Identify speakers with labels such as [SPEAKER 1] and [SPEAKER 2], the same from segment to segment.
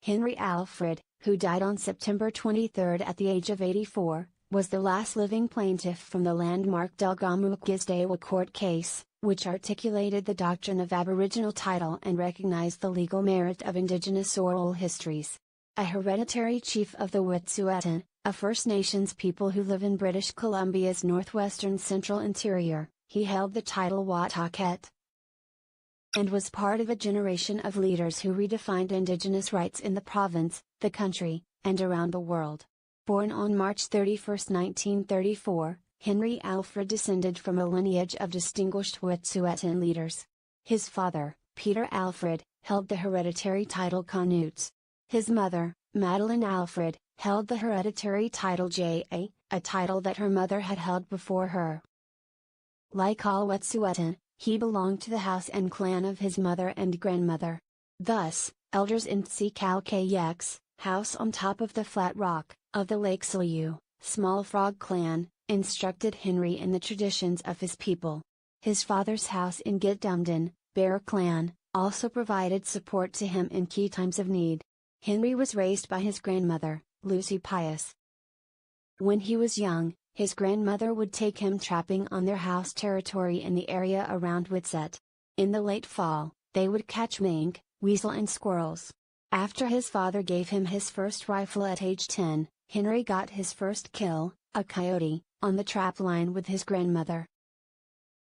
[SPEAKER 1] Henry Alfred, who died on September 23 at the age of 84, was the last living plaintiff from the landmark Delgamuukw-Gisday'wa court case, which articulated the doctrine of aboriginal title and recognized the legal merit of indigenous oral histories. A hereditary chief of the Wet'suwet'en, a First Nations people who live in British Columbia's northwestern central interior, he held the title Wah Tah K'eät, and was part of a generation of leaders who redefined indigenous rights in the province, the country, and around the world. Born on March 31, 1934, Henry Alfred descended from a lineage of distinguished Wet'suwet'en leaders. His father, Peter Alfred, held the hereditary title Knoots. His mother, Madeline Alfred, held the hereditary title Ja, a title that her mother had held before her. Like all Wet'suwet'en, he belonged to the house and clan of his mother and grandmother. Thus, elders in Wah Tah K'eät, house on top of the flat rock, of the Lake Salu, Small Frog clan, instructed Henry in the traditions of his people. His father's house in Gitdumdin, Bear clan, also provided support to him in key times of need. Henry was raised by his grandmother, Lucy Pius. When he was young, his grandmother would take him trapping on their house territory in the area around Sept. In the late fall, they would catch mink, weasel and squirrels. After his father gave him his first rifle at age 10, Henry got his first kill, a coyote, on the trap line with his grandmother.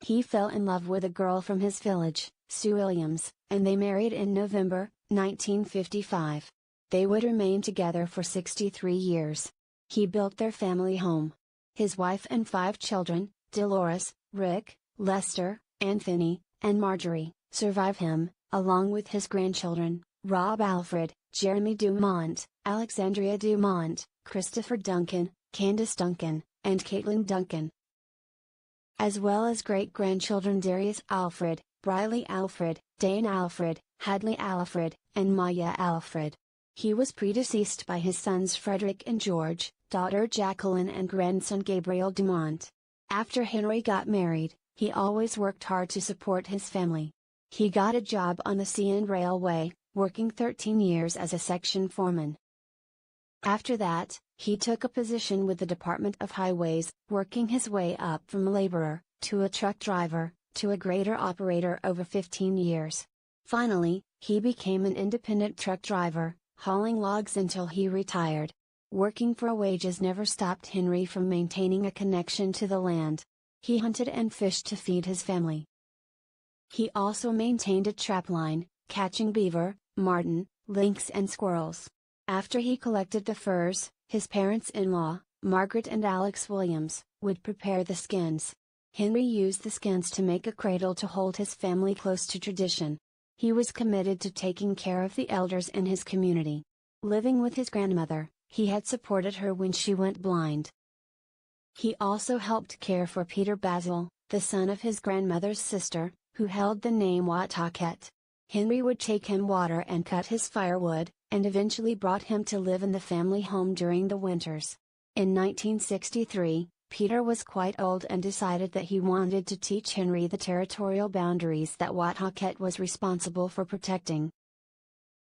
[SPEAKER 1] He fell in love with a girl from his village, Sue Williams, and they married in November, 1955. They would remain together for 63 years. He built their family home. His wife and 5 children, Dolores, Rick, Lester, Anthony, and Marjorie, survive him, along with his grandchildren, Rob Alfred, Jeremy Dumont, Alexandria Dumont, Christopher Duncan, Candace Duncan, and Caitlin Duncan. As well as great-grandchildren Darius Alfred, Briley Alfred, Dane Alfred, Hadley Alfred, and Maya Alfred. He was predeceased by his sons Frederick and George, daughter Jacqueline and grandson Gabriel Dumont. After Henry got married, he always worked hard to support his family. He got a job on the CN Railway, working 13 years as a section foreman. After that, he took a position with the Department of Highways, working his way up from a laborer, to a truck driver, to a grader operator over 15 years. Finally, he became an independent truck driver, hauling logs until he retired. Working for wages never stopped Henry from maintaining a connection to the land. He hunted and fished to feed his family. He also maintained a trapline, catching beaver, marten, lynx and squirrels. After he collected the furs, his parents-in-law, Margaret and Alex Williams, would prepare the skins. Henry used the skins to make a cradle to hold his family close to tradition. He was committed to taking care of the elders in his community. Living with his grandmother, he had supported her when she went blind. He also helped care for Peter Basil, the son of his grandmother's sister, who held the name Wah Tah K'eät. Henry would take him water and cut his firewood, and eventually brought him to live in the family home during the winters. In 1963, Peter was quite old and decided that he wanted to teach Henry the territorial boundaries that Wah Tah K'eät was responsible for protecting.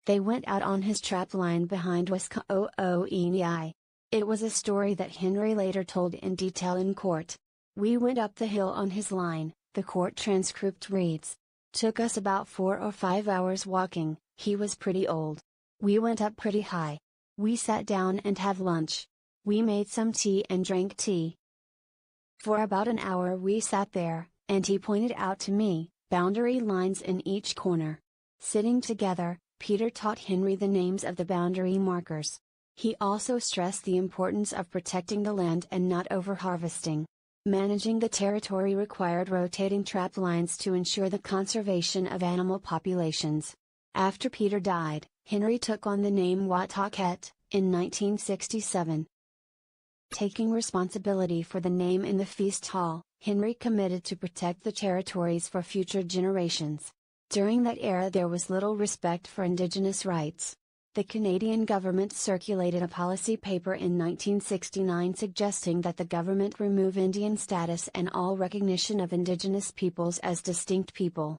[SPEAKER 1] They went out on his trap line behind Wisko'o'eni. It was a story that Henry later told in detail in court. We went up the hill on his line, the court transcript reads. Took us about 4 or 5 hours walking, he was pretty old. We went up pretty high. We sat down and had lunch. We made some tea and drank tea. For about an hour we sat there, and he pointed out to me, boundary lines in each corner. Sitting together, Peter taught Henry the names of the boundary markers. He also stressed the importance of protecting the land and not over-harvesting. Managing the territory required rotating trap lines to ensure the conservation of animal populations. After Peter died, Henry took on the name Wah Tah K'eät, in 1967. Taking responsibility for the name in the feast hall, Henry committed to protect the territories for future generations. During that era there was little respect for Indigenous rights. The Canadian government circulated a policy paper in 1969 suggesting that the government remove Indian status and all recognition of Indigenous peoples as distinct people.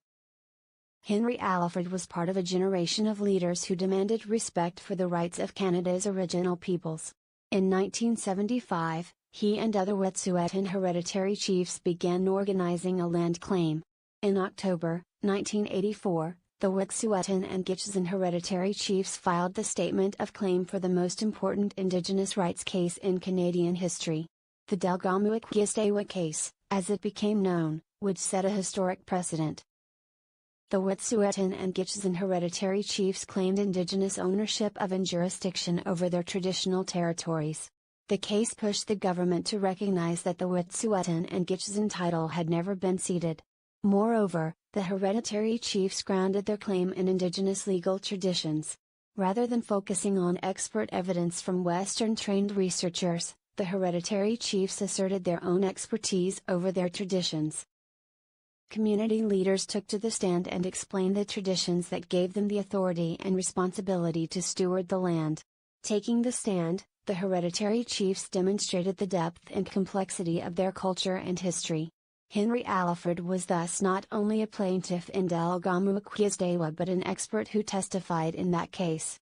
[SPEAKER 1] Alfred was part of a generation of leaders who demanded respect for the rights of Canada's original peoples. In 1975, he and other Wet'suwet'en hereditary chiefs began organizing a land claim. In October 1984, the Wet'suwet'en and Gitxsan hereditary chiefs filed the statement of claim for the most important Indigenous rights case in Canadian history. The Delgamuukw-Gisday'wa case, as it became known, would set a historic precedent. The Wet'suwet'en and Gitxsan hereditary chiefs claimed Indigenous ownership of and jurisdiction over their traditional territories. The case pushed the government to recognize that the Wet'suwet'en and Gitxsan title had never been ceded. Moreover, the hereditary chiefs grounded their claim in Indigenous legal traditions. Rather than focusing on expert evidence from Western-trained researchers, the hereditary chiefs asserted their own expertise over their traditions. Community leaders took to the stand and explained the traditions that gave them the authority and responsibility to steward the land. Taking the stand, the hereditary chiefs demonstrated the depth and complexity of their culture and history. Alfred was thus not only a plaintiff in Delgamuukw-Gisday'wa but an expert who testified in that case.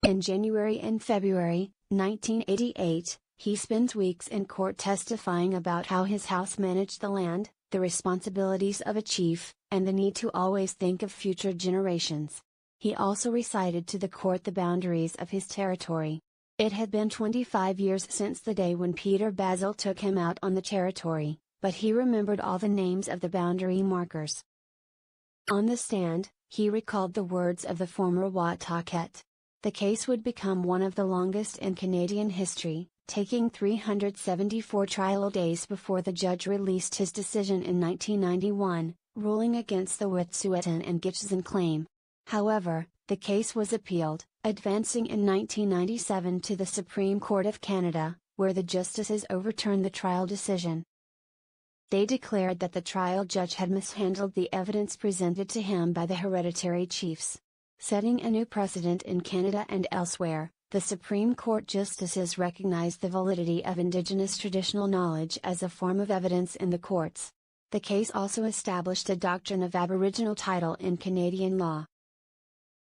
[SPEAKER 1] In January and February 1988, he spent weeks in court testifying about how his house managed the land, the responsibilities of a chief, and the need to always think of future generations. He also recited to the court the boundaries of his territory. It had been 25 years since the day when Peter Basil took him out on the territory, but he remembered all the names of the boundary markers. On the stand, he recalled the words of the former Wah Tah K'eght. The case would become one of the longest in Canadian history, taking 374 trial days before the judge released his decision in 1991, ruling against the Wet'suwet'en and Gitxsan claim. However, the case was appealed, advancing in 1997 to the Supreme Court of Canada, where the justices overturned the trial decision. They declared that the trial judge had mishandled the evidence presented to him by the hereditary chiefs. Setting a new precedent in Canada and elsewhere, the Supreme Court justices recognized the validity of Indigenous traditional knowledge as a form of evidence in the courts. The case also established a doctrine of aboriginal title in Canadian law.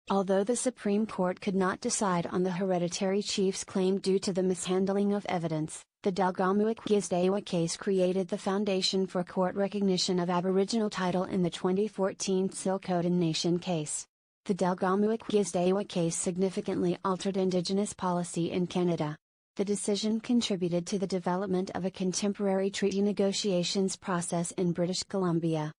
[SPEAKER 1] Although the Supreme Court could not decide on the hereditary chief's claim due to the mishandling of evidence, the Delgamuukw-Gisday'wa case created the foundation for court recognition of aboriginal title in the 2014 Silcotin Nation case. The Delgamuukw-Gisday'wa case significantly altered Indigenous policy in Canada. The decision contributed to the development of a contemporary treaty negotiations process in British Columbia.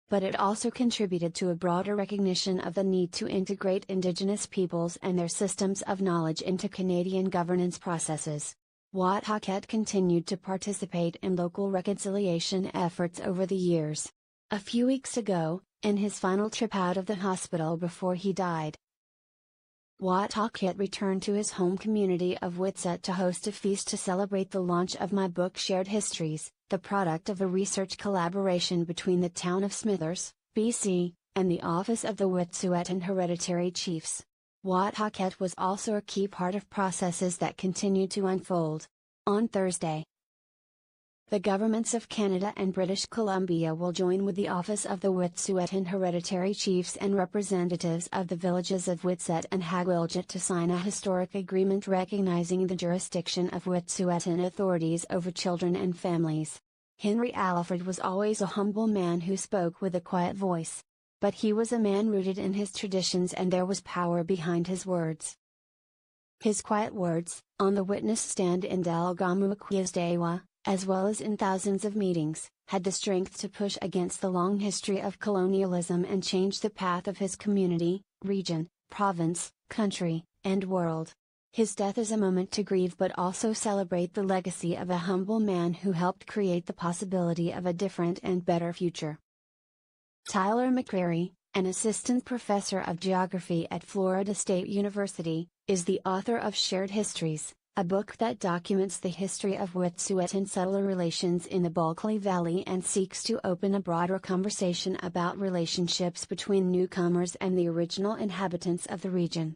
[SPEAKER 1] But it also contributed to a broader recognition of the need to integrate Indigenous peoples and their systems of knowledge into Canadian governance processes. Wah Tah K'eät continued to participate in local reconciliation efforts over the years. A few weeks ago, in his final trip out of the hospital before he died, Wah Tah K'eät returned to his home community of Whitsett to host a feast to celebrate the launch of my book Shared Histories, the product of a research collaboration between the town of Smithers, BC, and the office of the Wet'suwet'en hereditary chiefs. Wah Tah K'eät was also a key part of processes that continued to unfold. On Thursday, the governments of Canada and British Columbia will join with the office of the Wet'suwet'en hereditary chiefs and representatives of the villages of Whitsett and Hagwiljet to sign a historic agreement recognizing the jurisdiction of Wet'suwet'en authorities over children and families. Alfred was always a humble man who spoke with a quiet voice. But he was a man rooted in his traditions and there was power behind his words. His quiet words, on the witness stand in Delgamuukw-Gisday'wa, as well as in thousands of meetings, had the strength to push against the long history of colonialism and change the path of his community, region, province, country, and world. His death is a moment to grieve but also celebrate the legacy of a humble man who helped create the possibility of a different and better future. Tyler McCreary, an assistant professor of geography at Florida State University, is the author of Shared Histories, a book that documents the history of Wet'suwet'en settler relations in the peop.le Valley and seeks to open a broader conversation about relationships between newcomers and the original inhabitants of the region.